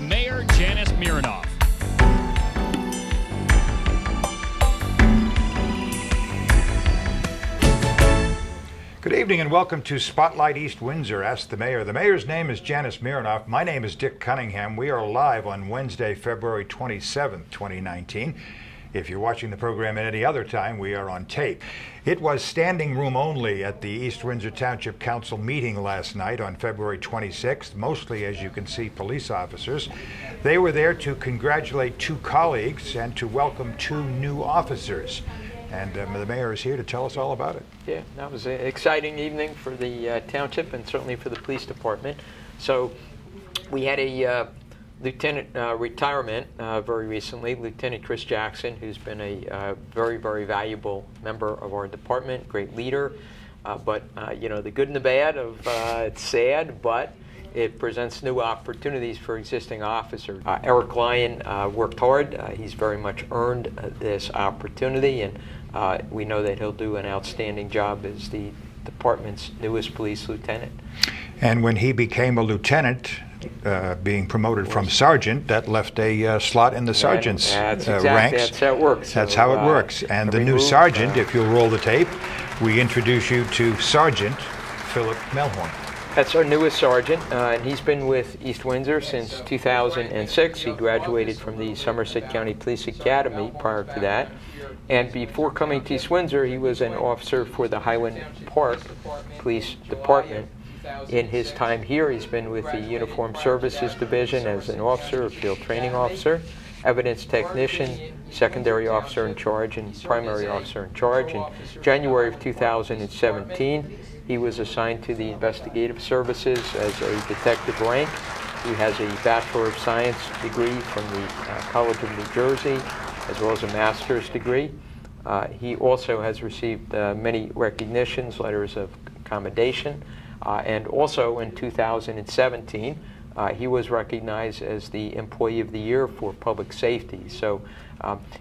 Mayor Janice Mironoff. Good evening and welcome to Spotlight East Windsor. Ask the Mayor. The Mayor's name is Janice Mironoff. My name is Dick Cunningham. We are live on Wednesday, February 27th, 2019. If you're watching the program at any other time, we are on tape. It was standing room only at the East Windsor Township Council meeting last night on February 26th, mostly, as you can see, police officers. They were there to congratulate two colleagues and to welcome two new officers. And the Mayor is here to tell us all about it. Yeah, that was an exciting evening for the township and certainly for the police department. So we had a lieutenant retirement very recently, Lieutenant Chris Jackson, who's been a very, very valuable member of our department, great leader. But you know, the good and the bad of it's sad, but it presents new opportunities for existing officers. Eric Lyon worked hard. He's very much earned this opportunity, and we know that he'll do an outstanding job as the department's newest police lieutenant. And when he became a lieutenant, being promoted from sergeant, that left a slot in the sergeant's ranks. That's how it works. That's how it works. And the new sergeant, if you'll roll the tape, we introduce you to Sergeant Philip Melhorn. That's our newest sergeant, and he's been with East Windsor since 2006. He graduated from the Somerset County Police Academy prior to that. And before coming to East Windsor, he was an officer for the Highland Park Police Department. In his time here, he's been with the Uniformed Services Division as an officer, a field training officer, evidence technician, secondary officer in charge, and primary officer in charge. In January of 2017, he was assigned to the investigative services as a detective rank. He has a Bachelor of Science degree from the College of New Jersey, as well as a master's degree. He also has received many recognitions, letters of commendation, and also in 2017, he was recognized as the Employee of the Year for Public Safety. So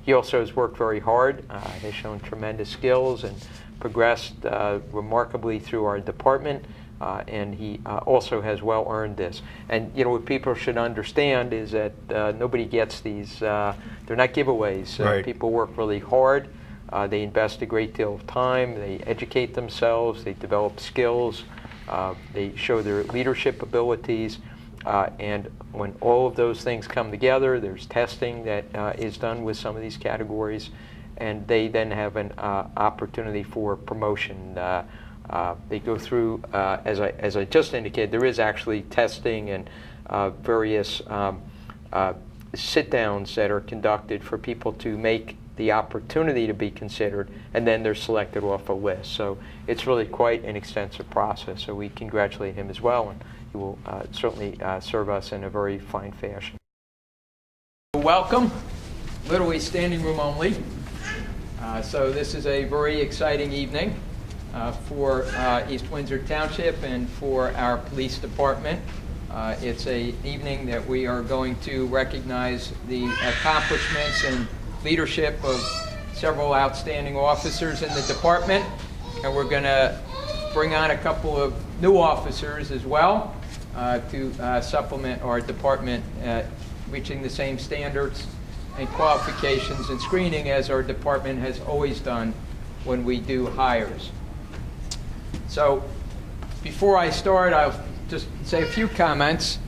he also has worked very hard, has shown tremendous skills, and progressed remarkably through our department, and he also has well earned this. And you know, what people should understand is that nobody gets these, they're not giveaways. Right. People work really hard, they invest a great deal of time, they educate themselves, they develop skills, they show their leadership abilities, and when all of those things come together, there's testing that is done with some of these categories, and they then have an opportunity for promotion. They go through, as I just indicated, there is actually testing and various sit-downs that are conducted for people to make the opportunity to be considered, and then they're selected off a list. So it's really quite an extensive process. So we congratulate him as well, and he will certainly serve us in a very fine fashion. Welcome, literally standing room only. So this is a very exciting evening for East Windsor Township and for our police department. It's an evening that we are going to recognize the accomplishments and leadership of several outstanding officers in the department, and we're going to bring on a couple of new officers as well to supplement our department reaching the same standards and qualifications and screening as our department has always done when we do hires. So before I start, I'll just say a few comments.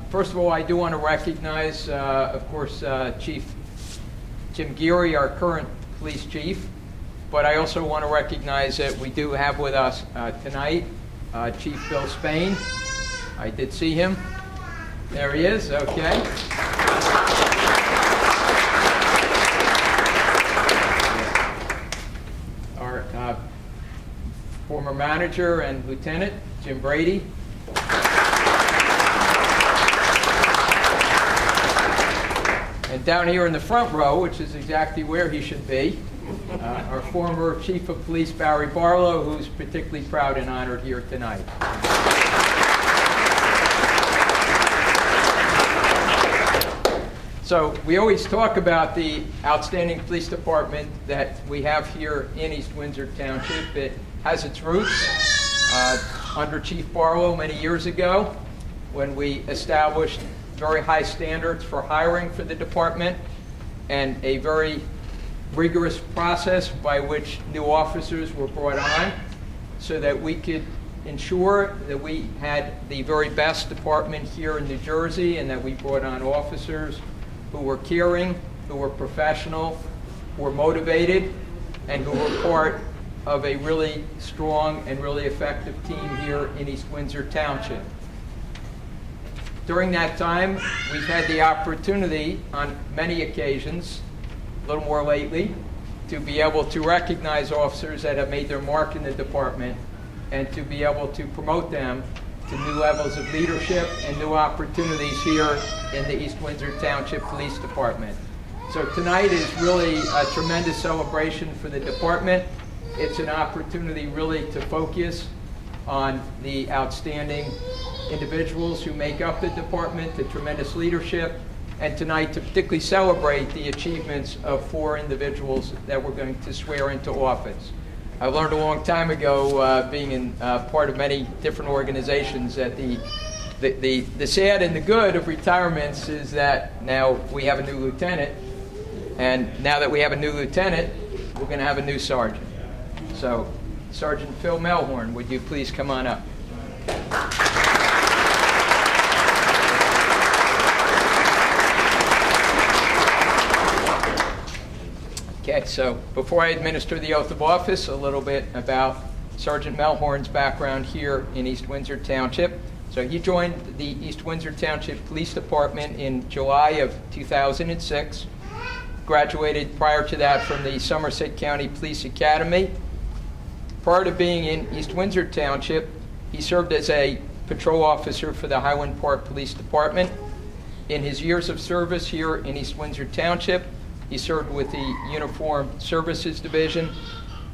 First of all, I do want to recognize, of course, Chief Jim Geary, our current police chief, but I also want to recognize that we do have with us tonight Chief Bill Spain. I did see him. There he is, okay. Our former manager and lieutenant, Jim Brady. And down here in the front row, which is exactly where he should be, our former Chief of Police, Barry Barlow, who's particularly proud and honored here tonight. So we always talk about the outstanding police department that we have here in East Windsor Township. It has its roots under Chief Barlow many years ago when we established very high standards for hiring for the department and a very rigorous process by which new officers were brought on so that we could ensure that we had the very best department here in New Jersey and that we brought on officers who were caring, who were professional, who were motivated, and who were part of a really strong and really effective team here in East Windsor Township. During that time, we've had the opportunity on many occasions, a little more lately, to be able to recognize officers that have made their mark in the department and to be able to promote them to new levels of leadership and new opportunities here in the East Windsor Township Police Department. So tonight is really a tremendous celebration for the department. It's an opportunity really to focus on the outstanding individuals who make up the department, the tremendous leadership, and tonight to particularly celebrate the achievements of 4 individuals that we're going to swear into office. I learned a long time ago, being in part of many different organizations, that the sad and the good of retirements is that now we have a new lieutenant, and now that we have a new lieutenant, we're going to have a new sergeant. So, Sergeant Phil Melhorn, would you please come on up? Okay, so before I administer the oath of office, a little bit about Sergeant Melhorn's background here in East Windsor Township. So he joined the East Windsor Township Police Department in July of 2006, graduated prior to that from the Somerset County Police Academy. Prior to being in East Windsor Township, he served as a patrol officer for the Highland Park Police Department. In his years of service here in East Windsor Township, he served with the Uniformed Services Division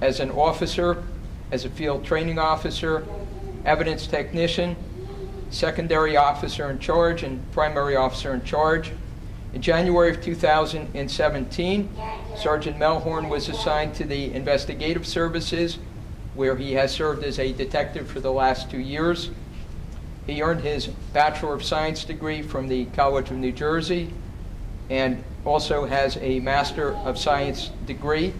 as an officer, as a field training officer, evidence technician, secondary officer in charge, and primary officer in charge. In January of 2017, Sergeant Melhorn was assigned to the Investigative Services, where he has served as a detective for the last 2 years. He earned his Bachelor of Science degree from the College of New Jersey and also has a Master of Science degree.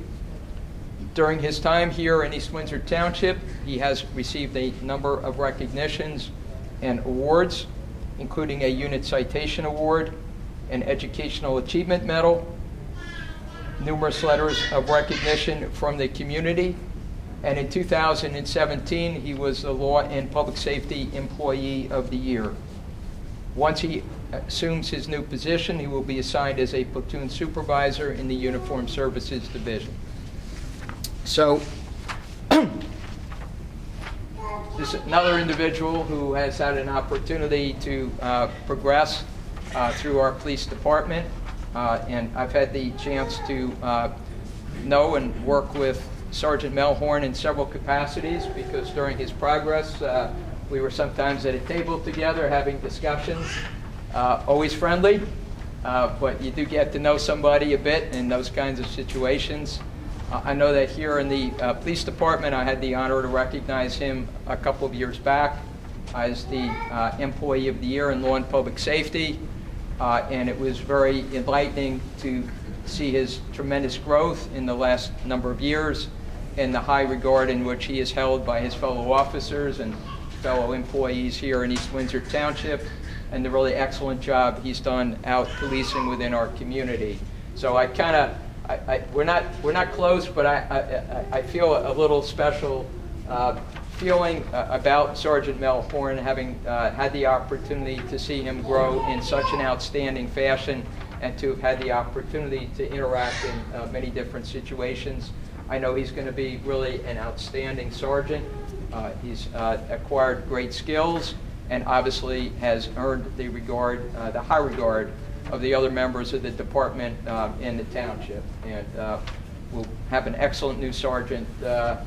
During his time here in East Windsor Township, he has received a number of recognitions and awards, including a Unit Citation Award, an Educational Achievement Medal, numerous letters of recognition from the community, and in 2017, he was the Law and Public Safety Employee of the Year. Once he assumes his new position, he will be assigned as a platoon supervisor in the Uniformed Services Division. So, this is another individual who has had an opportunity to progress through our police department, and I've had the chance to know and work with Sergeant Melhorn in several capacities, because during his progress, we were sometimes at a table together having discussions, always friendly, but you do get to know somebody a bit in those kinds of situations. I know that here in the police department, I had the honor to recognize him a couple of years back as the Employee of the Year in Law and Public Safety, and it was very enlightening to see his tremendous growth in the last number of years and the high regard in which he is held by his fellow officers and fellow employees here in East Windsor Township, and the really excellent job he's done out policing within our community. So we're not close, but I feel a little special feeling about Sergeant Melhorn, having had the opportunity to see him grow in such an outstanding fashion and to have had the opportunity to interact in many different situations. I know he's going to be really an outstanding sergeant. He's acquired great skills and obviously has earned the regard, the high regard of the other members of the department in the township. And we'll have an excellent new sergeant to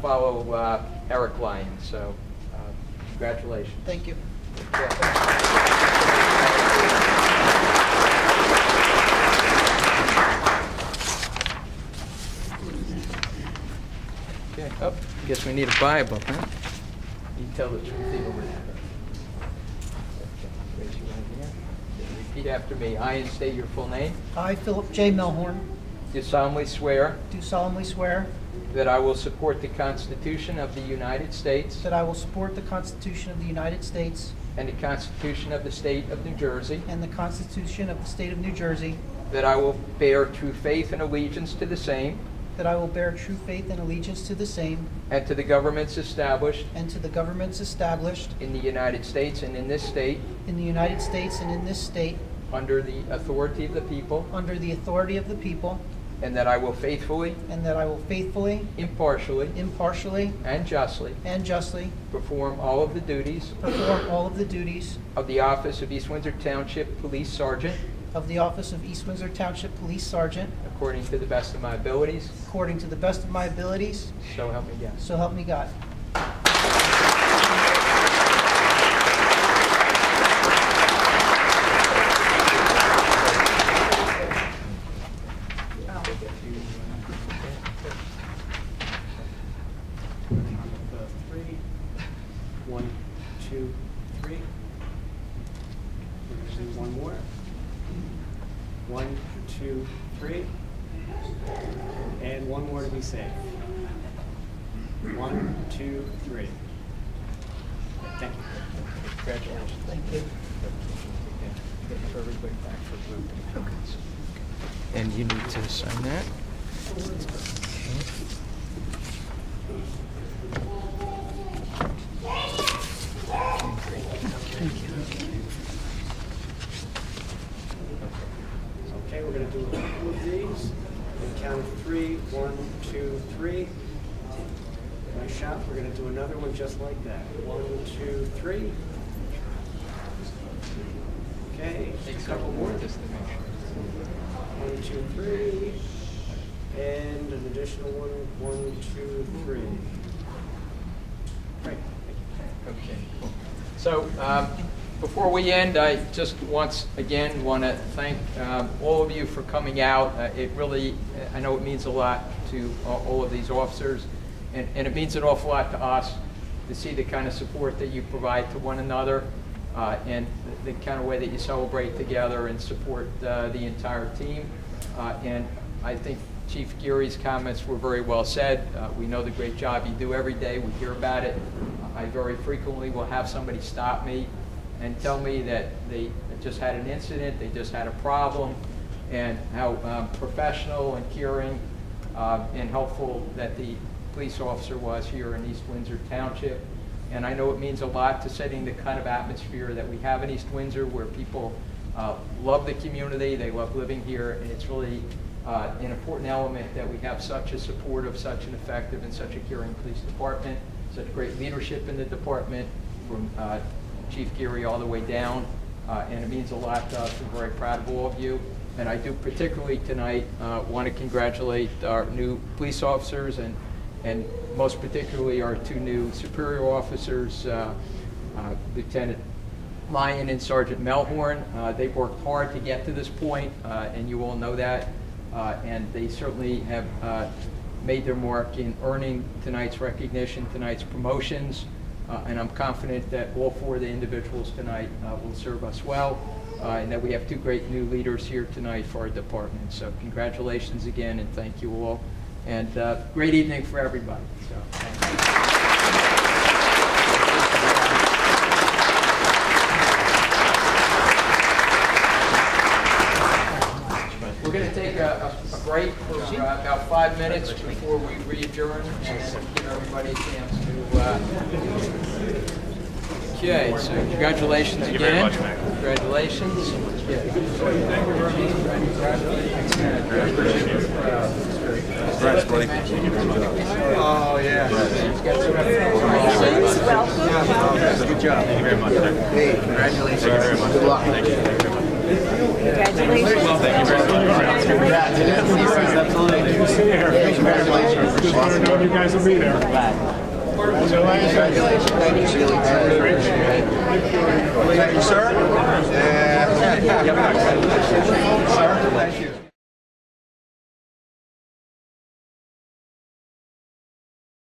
follow Eric Lyons. So congratulations. Thank you. Okay. Oh, I guess we need a Bible, huh? You tell the truth even with that. Okay. Raise your repeat after me. I, and state your full name, I, Philip J. Melhorn, do solemnly swear do solemnly swear that I will support the Constitution of the United States that I will support the Constitution of the United States and the Constitution of the State of New Jersey, and the Constitution of the State of New Jersey, that I will bear true faith and allegiance to the same that I will bear true faith and allegiance to the same and to the governments established and to the governments established in the United States and in this state in the United States and in this state under the authority of the people, under the authority of the people, and that I will faithfully, and that I will faithfully, impartially, impartially, and justly and justly perform all of the duties perform all of the duties of the office of East Windsor Township Police Sergeant of the office of East Windsor Township Police Sergeant according to the best of my abilities, according to the best of my abilities, so help me God. so help me God. Three. 1, 2, 3. We're going to do one more. 1, 2, 3. And one more to be safe. 1, 2, 3. Thank you. Congratulations. Thank you. For everybody back for group. And you need to sign that. Okay, we're going to do a couple of these. And count of 3. 1, 2, 3. Nice shot. We're going to do another one just like that. 1, 2, 3. Okay, a couple more. 1, 2, 3. And an additional one. 1, 2, 3. Great. Okay, cool. So before we end, I just once again want to thank all of you for coming out. It really, I know it means a lot to all of these officers, and it means an awful lot to us to see the kind of support that you provide to one another and the kind of way that you celebrate together and support the entire team. And I think Chief Geary's comments were very well said. We know the great job you do every day. We hear about it. I very frequently will have somebody stop me and tell me that they just had an incident, they just had a problem, and how professional and caring and helpful that the police officer was here in East Windsor Township. And I know it means a lot to setting the kind of atmosphere that we have in East Windsor, where people love the community, they love living here, and it's really an important element that we have such a supportive, such an effective, and such a caring police department, such great leadership in the department, from Chief Geary all the way down, and it means a lot to us. We're very proud of all of you. And I do particularly tonight want to congratulate our new police officers, and most particularly our two new superior officers, Lieutenant Lyon and Sergeant Melhorn. They've worked hard to get to this point, and you all know that. And they certainly have made their mark in earning tonight's recognition, tonight's promotions. And I'm confident that all four of the individuals tonight will serve us well, and that we have two great new leaders here tonight for our department. So congratulations again, and thank you all. And great evening for everybody. So, thank you. We're going to take a break for about 5 minutes before we re-adjourn and give everybody a chance to. Okay, so congratulations again. Thank you very much, Mac. Congratulations. Yeah. Thank you very much. Congratulations. Congrats, buddy. Thank you very much. Oh, yeah. Welcome. Good job. Thank you very much. Hey, congratulations. Thank you very much. Good luck. Thank you very much. Congratulations. Well, thank you very much. Congrats. Absolutely. Good to see you here. Congratulations. Just want to know you guys will be there. Congratulations. Thank you, Sheila. Thank you, sir. Sir, thank you.